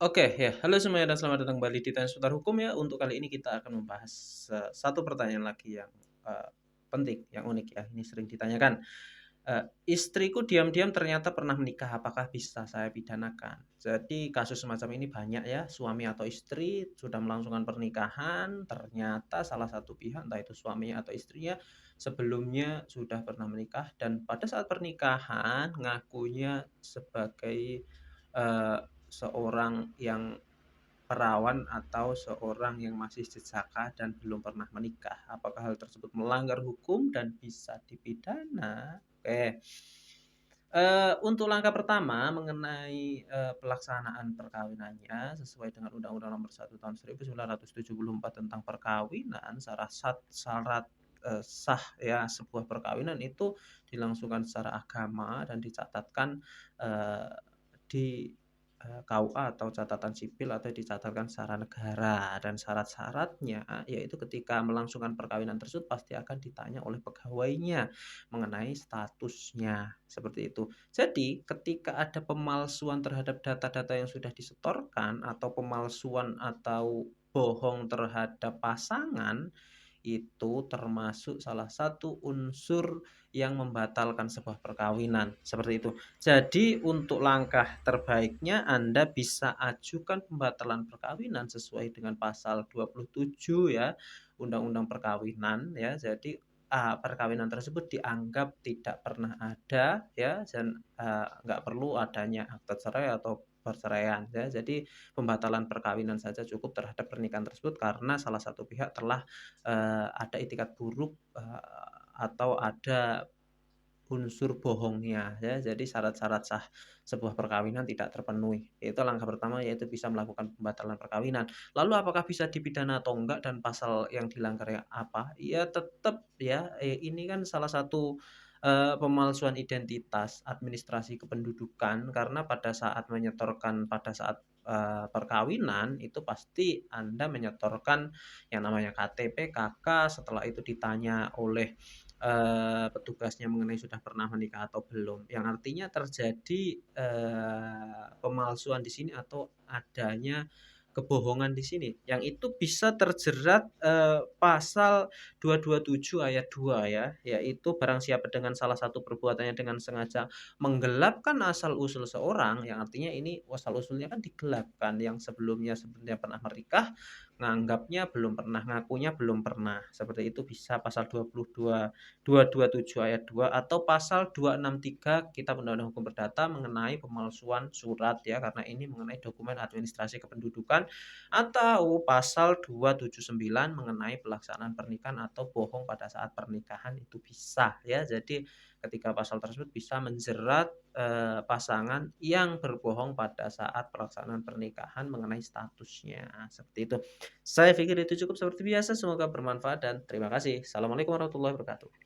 Oke ya, halo semuanya dan selamat datang kembali di Tanya Seputar Hukum ya. Untuk kali ini kita akan membahas, satu pertanyaan lagi yang, penting, yang unik ya, ini sering ditanyakan. "Istriku diam-diam ternyata pernah menikah, apakah bisa saya pidanakan?" Jadi kasus semacam ini banyak ya, suami atau istri sudah melangsungkan pernikahan, ternyata salah satu pihak, entah itu suaminya atau istrinya, sebelumnya sudah pernah menikah dan pada saat pernikahan ngakunya sebagai, seorang yang perawan atau seorang yang masih jejaka dan belum pernah menikah. Apakah hal tersebut melanggar hukum dan bisa dipidana? Oke. Untuk langkah pertama mengenai, pelaksanaan perkawinannya sesuai dengan Undang-Undang Nomor 1 Tahun 1974 tentang perkawinan, syarat, sah ya sebuah perkawinan itu dilangsungkan secara agama dan dicatatkan, eee, di KUA atau catatan sipil atau dicatatkan secara negara dan syarat-syaratnya yaitu ketika melangsungkan perkawinan tersebut pasti akan ditanya oleh pegawainya mengenai statusnya, seperti itu. Jadi ketika ada pemalsuan terhadap data-data yang sudah disetorkan atau pemalsuan atau bohong terhadap pasangan, itu termasuk salah satu unsur yang membatalkan sebuah perkawinan, seperti itu. Jadi untuk langkah terbaiknya Anda bisa ajukan pembatalan perkawinan sesuai dengan pasal 27 ya, Undang-Undang Perkawinan ya. Jadi, perkawinan tersebut dianggap tidak pernah ada ya dan, nggak perlu adanya akte cerai atau perceraian ya. Jadi pembatalan perkawinan saja cukup terhadap pernikahan tersebut karena salah satu pihak telah, ada itikat buruk, atau ada unsur bohongnya ya, jadi syarat-syarat sah sebuah perkawinan tidak terpenuhi. Itu langkah pertama yaitu bisa melakukan pembatalan perkawinan. Lalu apakah bisa dipidana atau enggak dan pasal yang dilanggarnya apa? Ya tetap ya, ini kan salah satu, pemalsuan identitas, administrasi kependudukan karena pada saat menyetorkan pada saat, perkawinan itu pasti Anda menyetorkan yang namanya KTP, KK, setelah itu ditanya oleh petugasnya mengenai sudah pernah menikah atau belum, yang artinya terjadi, pemalsuan di sini atau adanya kebohongan di sini, yang itu bisa terjerat, pasal 227 ayat 2 ya, yaitu barang siapa dengan salah satu perbuatannya dengan sengaja menggelapkan asal-usul seorang, yang artinya ini asal-usulnya kan digelapkan, yang sebelumnya pernah menikah, nganggapnya belum pernah, ngakunya belum pernah, seperti itu bisa pasal 227 ayat 2 atau pasal 263 Kitab Undang-Undang Hukum Perdata mengenai pemalsuan surat ya, karena ini mengenai dokumen administrasi kependudukan, atau pasal 279 mengenai pelaksanaan pernikahan atau bohong pada saat pernikahan itu bisa ya. Jadi ketika pasal tersebut bisa menjerat, pasangan yang berbohong pada saat pelaksanaan pernikahan mengenai statusnya, seperti itu. Saya pikir itu cukup seperti biasa, semoga bermanfaat dan terima kasih. Assalamualaikum warahmatullahi wabarakatuh.